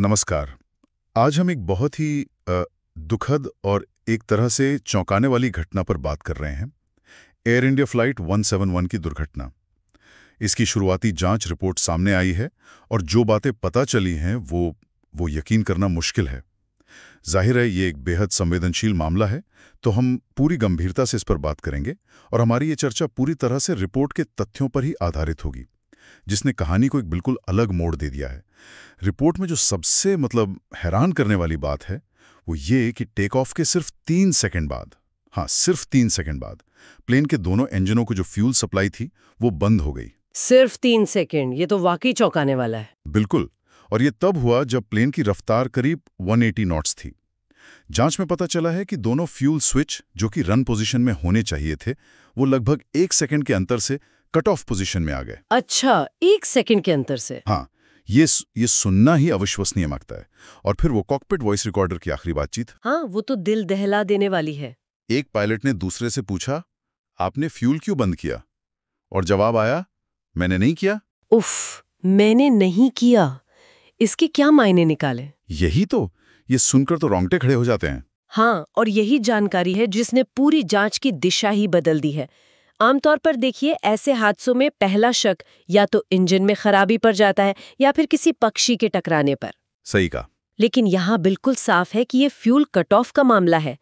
नमस्कार। आज हम एक बहुत ही दुखद और एक तरह से चौंकाने वाली घटना पर बात कर रहे हैं। एयर इंडिया फ्लाइट 171 की दुर्घटना। इसकी शुरुआती जांच रिपोर्ट सामने आई है और जो बातें पता चली हैं वो यकीन करना मुश्किल है। जाहिर है ये एक बेहद संवेदनशील मामला है, तो हम पूरी गंभीरता से इस पर बात करेंगे और हमारी ये चर्चा पूरी तरह से रिपोर्ट के तथ्यों पर ही आधारित होगी, जिसने कहानी को एक बिल्कुल अलग मोड़ दे दिया है। रिपोर्ट में जो सबसे हैरान करने वाली बात है वो ये कि टेक ऑफ के सिर्फ 3 सेकंड बाद, हाँ सिर्फ 3 सेकंड बाद, प्लेन के दोनों इंजनों को जो फ्यूल सप्लाई थी वो बंद हो गई। सिर्फ 3 सेकंड, ये तो वाकई चौंकाने वाला है। बिल्कुल, और ये तब हुआ जब प्लेन की रफ्तार करीब 180 नॉट्स थी। जांच में पता चला है कि दोनों फ्यूल स्विच जो कि रन पोजीशन में होने चाहिए थे, वो लगभग 1 सेकंड के अंतर से कट ऑफ पोजीशन में आ गए। अच्छा, 1 सेकंड के अंतर से? हाँ, ये सुनना ही अविश्वसनीय लगता है। और फिर वो कॉकपिट वॉइस रिकॉर्डर की आखिरी बातचीत। हाँ, वो तो दिल दहला देने वाली है। एक पायलट ने दूसरे से पूछा, आपने फ्यूल क्यों बंद किया? और जवाब आया, मैंने नहीं किया। उफ, मैंने नहीं किया। इसके क्या मायने निकाले? यही तो, ये सुनकर तो रोंगटे खड़े हो जाते हैं। हाँ, और यही जानकारी है जिसने पूरी जांच की दिशा ही बदल दी है। आमतौर पर देखिए, ऐसे हादसों में पहला शक या तो इंजन में खराबी पर जाता है या फिर किसी पक्षी के टकराने पर। सही कहा। लेकिन यहाँ बिल्कुल साफ है कि ये फ्यूल कट ऑफ का मामला है।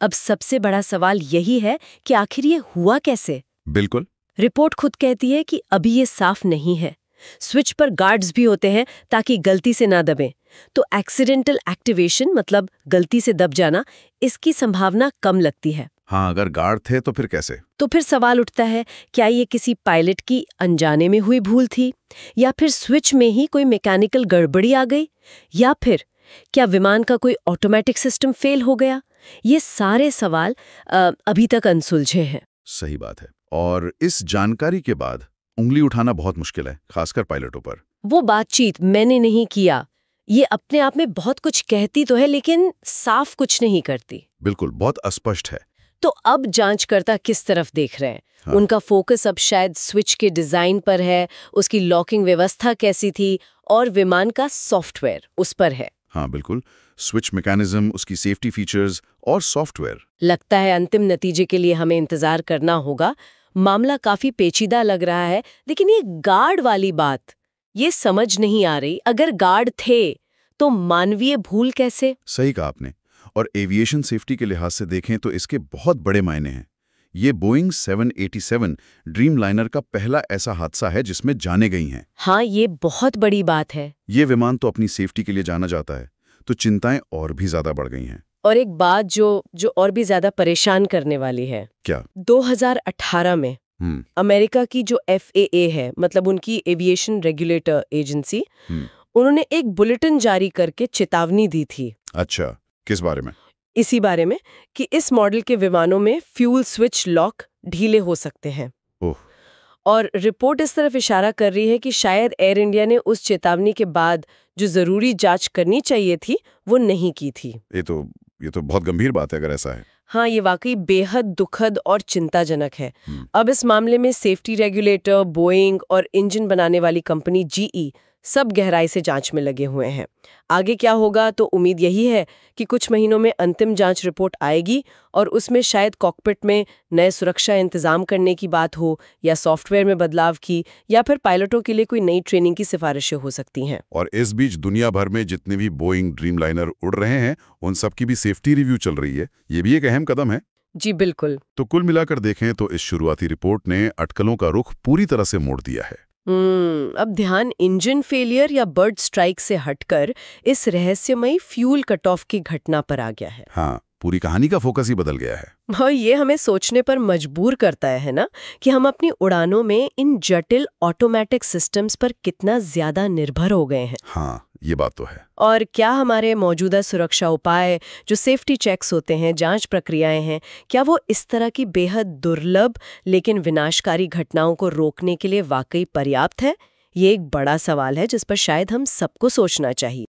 अब सबसे बड़ा सवाल यही है कि आखिर ये हुआ कैसे? बिल्कुल। रिपोर्ट खुद कहती है कि अभी ये साफ नहीं है। स्विच पर गार्ड्स भी होते हैं ताकि गलती से ना दबें। तो एक्सीडेंटल एक्टिवेशन, मतलब गलती से दब जाना, इसकी संभावना कम लगती है। हाँ, अगर गार्ड थे तो फिर कैसे? तो फिर सवाल उठता है, क्या ये किसी पायलट की अनजाने में हुई भूल थी, या फिर स्विच में ही कोई मैकेनिकल गड़बड़ी आ गई, या फिर क्या विमान का कोई ऑटोमेटिक सिस्टम फेल हो गया? ये सारे सवाल अभी तक अनसुलझे हैं। सही बात है। और इस जानकारी के बाद उंगली उठाना बहुत मुश्किल है, खासकर पायलटों पर। वो बातचीत मैंने नहीं किया, ये अपने आप में बहुत कुछ कहती तो है, लेकिन साफ कुछ नहीं करती। बिल्कुल, बहुत अस्पष्ट है। तो अब जांचकर्ता किस तरफ देख रहे हैं? हाँ। उनका फोकस अब शायद स्विच के डिजाइन पर है, उसकी लॉकिंग व्यवस्था कैसी थी, और विमान का सॉफ्टवेयर उस पर है। हाँ बिल्कुल, स्विच मैकेनिज्म, उसकी सेफ्टी फीचर्स और सॉफ्टवेयर। लगता है अंतिम नतीजे के लिए हमें इंतजार करना होगा। मामला काफी पेचीदा लग रहा है, लेकिन ये गार्ड वाली बात, ये समझ नहीं आ रही। अगर गार्ड थे तो मानवीय भूल कैसे? सही कहा आपने। और एविएशन सेफ्टी के लिहाज से देखें तो इसके बहुत बड़े मायने हैं। ये बोइंग 787 ड्रीम लाइनर का पहला ऐसा हादसा है जिसमें जानें गई हैं। हाँ, ये बहुत बड़ी बात है। ये विमान तो अपनी सेफ्टी के लिए जाना जाता है, तो चिंताएं और भी ज्यादा बढ़ गई हैं। और एक बात जो और भी ज्यादा परेशान करने वाली है। क्या? 2018 में अमेरिका की जो FAA है, मतलब उनकी एविएशन रेगुलेटर एजेंसी, उन्होंने एक बुलेटिन जारी करके चेतावनी दी थी। अच्छा, किस बारे में? इसी बारे में कि इस मॉडल के विमानों में फ्यूल स्विच लॉक ढीले हो सकते हैं। ओह। और रिपोर्ट इस तरफ इशारा कर रही है कि शायद एयर इंडिया ने उस चेतावनी के बाद जो जरूरी जांच करनी चाहिए थी वो नहीं की थी। ये तो बहुत गंभीर बात है अगर ऐसा है। हाँ, ये वाकई बेहद दुखद और चिंताजनक है। अब इस मामले में सेफ्टी रेगुलेटर, बोइंग और इंजन बनाने वाली कंपनी GE सब गहराई से जांच में लगे हुए हैं। आगे क्या होगा, तो उम्मीद यही है कि कुछ महीनों में अंतिम जांच रिपोर्ट आएगी और उसमें शायद कॉकपिट में नए सुरक्षा इंतजाम करने की बात हो, या सॉफ्टवेयर में बदलाव की, या फिर पायलटों के लिए कोई नई ट्रेनिंग की सिफारिशें हो सकती हैं। और इस बीच दुनिया भर में जितने भी बोइंग ड्रीम लाइनर उड़ रहे हैं उन सब की भी सेफ्टी रिव्यू चल रही है। ये भी एक अहम कदम है। जी बिल्कुल। तो कुल मिलाकर देखें तो इस शुरुआती रिपोर्ट ने अटकलों का रुख पूरी तरह से मोड़ दिया है। अब ध्यान इंजन फेलियर या बर्ड स्ट्राइक से हटकर इस रहस्यमयी फ्यूल कट ऑफ की घटना पर आ गया है। हाँ, पूरी कहानी का फोकस ही बदल गया है। और ये हमें सोचने पर मजबूर करता है ना, कि हम अपनी उड़ानों में इन जटिल ऑटोमेटिक सिस्टम्स पर कितना ज्यादा निर्भर हो गए हैं। हाँ, ये बात तो है। और क्या हमारे मौजूदा सुरक्षा उपाय, जो सेफ्टी चेक्स होते हैं, जांच प्रक्रियाएं हैं, क्या वो इस तरह की बेहद दुर्लभ लेकिन विनाशकारी घटनाओं को रोकने के लिए वाकई पर्याप्त है? ये एक बड़ा सवाल है जिस पर शायद हम सबको सोचना चाहिए।